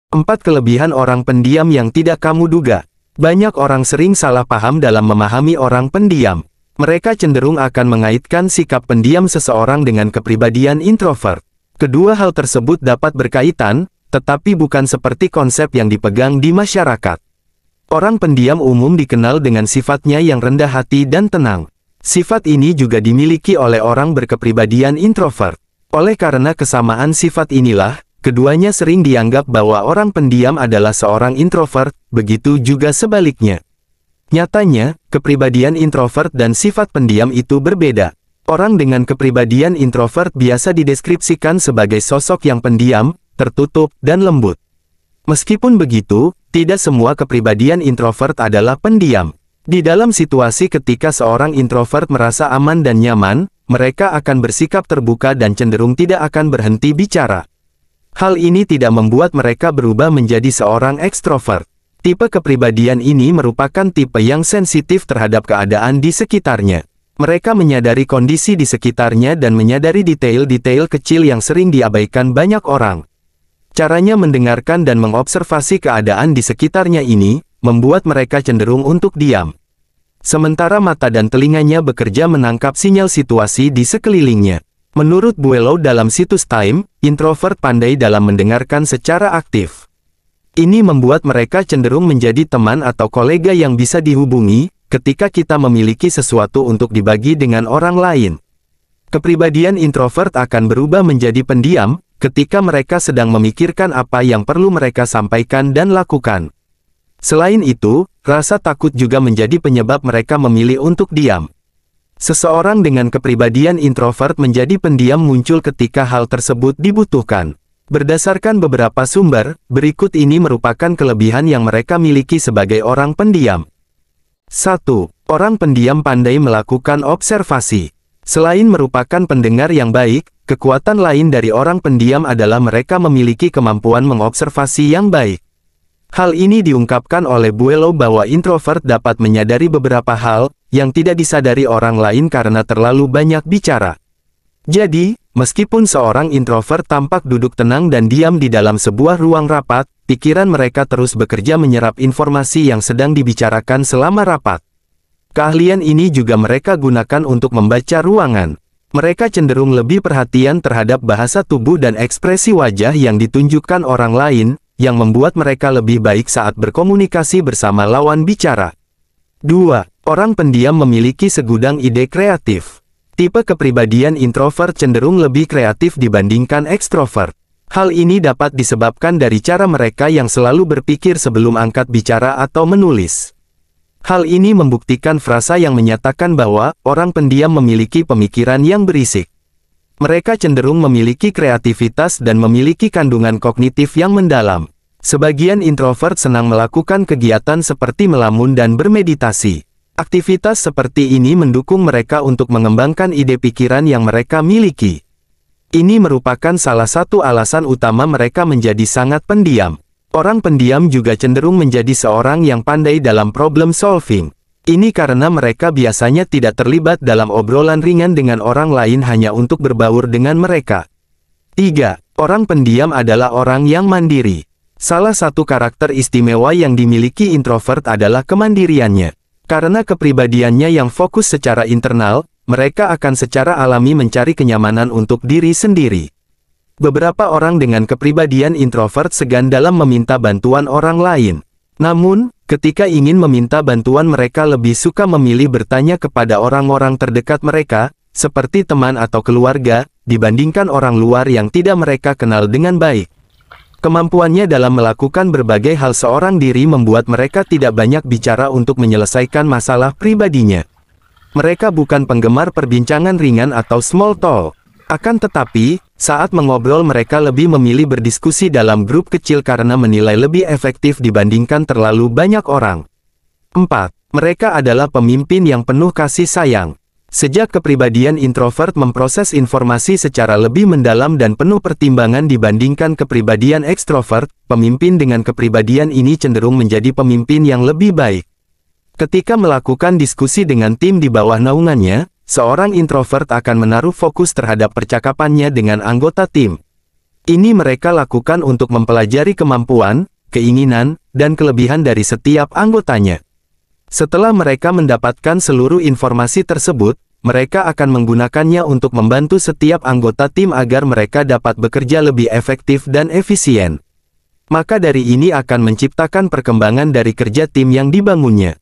4 kelebihan orang pendiam yang tidak kamu duga. Banyak orang sering salah paham dalam memahami orang pendiam. Mereka cenderung akan mengaitkan sikap pendiam seseorang dengan kepribadian introvert. Kedua hal tersebut dapat berkaitan, tetapi bukan seperti konsep yang dipegang di masyarakat. Orang pendiam umum dikenal dengan sifatnya yang rendah hati dan tenang. Sifat ini juga dimiliki oleh orang berkepribadian introvert. Oleh karena kesamaan sifat inilah, keduanya sering dianggap bahwa orang pendiam adalah seorang introvert, begitu juga sebaliknya. Nyatanya, kepribadian introvert dan sifat pendiam itu berbeda. Orang dengan kepribadian introvert biasa dideskripsikan sebagai sosok yang pendiam, tertutup, dan lembut. Meskipun begitu, tidak semua kepribadian introvert adalah pendiam. Di dalam situasi ketika seorang introvert merasa aman dan nyaman, mereka akan bersikap terbuka dan cenderung tidak akan berhenti bicara. Hal ini tidak membuat mereka berubah menjadi seorang ekstrovert. Tipe kepribadian ini merupakan tipe yang sensitif terhadap keadaan di sekitarnya. Mereka menyadari kondisi di sekitarnya dan menyadari detail-detail kecil yang sering diabaikan banyak orang. Caranya mendengarkan dan mengobservasi keadaan di sekitarnya ini, membuat mereka cenderung untuk diam. Sementara mata dan telinganya bekerja menangkap sinyal situasi di sekelilingnya. Menurut Buelow dalam situs Time, introvert pandai dalam mendengarkan secara aktif. Ini membuat mereka cenderung menjadi teman atau kolega yang bisa dihubungi, ketika kita memiliki sesuatu untuk dibagi dengan orang lain. Kepribadian introvert akan berubah menjadi pendiam, ketika mereka sedang memikirkan apa yang perlu mereka sampaikan dan lakukan. Selain itu, rasa takut juga menjadi penyebab mereka memilih untuk diam. Seseorang dengan kepribadian introvert menjadi pendiam muncul ketika hal tersebut dibutuhkan. Berdasarkan beberapa sumber, berikut ini merupakan kelebihan yang mereka miliki sebagai orang pendiam. 1. Orang pendiam pandai melakukan observasi. Selain merupakan pendengar yang baik, kekuatan lain dari orang pendiam adalah mereka memiliki kemampuan mengobservasi yang baik. Hal ini diungkapkan oleh Buelow bahwa introvert dapat menyadari beberapa hal yang tidak disadari orang lain karena terlalu banyak bicara. Jadi, meskipun seorang introvert tampak duduk tenang dan diam di dalam sebuah ruang rapat, pikiran mereka terus bekerja menyerap informasi yang sedang dibicarakan selama rapat. Keahlian ini juga mereka gunakan untuk membaca ruangan. Mereka cenderung lebih perhatian terhadap bahasa tubuh dan ekspresi wajah yang ditunjukkan orang lain, yang membuat mereka lebih baik saat berkomunikasi bersama lawan bicara. 2. Orang pendiam memiliki segudang ide kreatif. Tipe kepribadian introvert cenderung lebih kreatif dibandingkan ekstrovert. Hal ini dapat disebabkan dari cara mereka yang selalu berpikir sebelum angkat bicara atau menulis. Hal ini membuktikan frasa yang menyatakan bahwa orang pendiam memiliki pemikiran yang berisik. Mereka cenderung memiliki kreativitas dan memiliki kandungan kognitif yang mendalam. Sebagian introvert senang melakukan kegiatan seperti melamun dan bermeditasi. Aktivitas seperti ini mendukung mereka untuk mengembangkan ide pikiran yang mereka miliki. Ini merupakan salah satu alasan utama mereka menjadi sangat pendiam. Orang pendiam juga cenderung menjadi seorang yang pandai dalam problem solving. Ini karena mereka biasanya tidak terlibat dalam obrolan ringan dengan orang lain hanya untuk berbaur dengan mereka. 3. Orang pendiam adalah orang yang mandiri. Salah satu karakter istimewa yang dimiliki introvert adalah kemandiriannya. Karena kepribadiannya yang fokus secara internal, mereka akan secara alami mencari kenyamanan untuk diri sendiri. Beberapa orang dengan kepribadian introvert segan dalam meminta bantuan orang lain. Namun, ketika ingin meminta bantuan mereka lebih suka memilih bertanya kepada orang-orang terdekat mereka, seperti teman atau keluarga, dibandingkan orang luar yang tidak mereka kenal dengan baik. Kemampuannya dalam melakukan berbagai hal seorang diri membuat mereka tidak banyak bicara untuk menyelesaikan masalah pribadinya. Mereka bukan penggemar perbincangan ringan atau small talk. Akan tetapi, saat mengobrol mereka lebih memilih berdiskusi dalam grup kecil karena menilai lebih efektif dibandingkan terlalu banyak orang. 4. Mereka adalah pemimpin yang penuh kasih sayang. Sejak kepribadian introvert memproses informasi secara lebih mendalam dan penuh pertimbangan dibandingkan kepribadian ekstrovert, pemimpin dengan kepribadian ini cenderung menjadi pemimpin yang lebih baik. Ketika melakukan diskusi dengan tim di bawah naungannya, seorang introvert akan menaruh fokus terhadap percakapannya dengan anggota tim. Ini mereka lakukan untuk mempelajari kemampuan, keinginan, dan kelebihan dari setiap anggotanya. Setelah mereka mendapatkan seluruh informasi tersebut, mereka akan menggunakannya untuk membantu setiap anggota tim agar mereka dapat bekerja lebih efektif dan efisien. Maka dari ini akan menciptakan perkembangan dari kerja tim yang dibangunnya.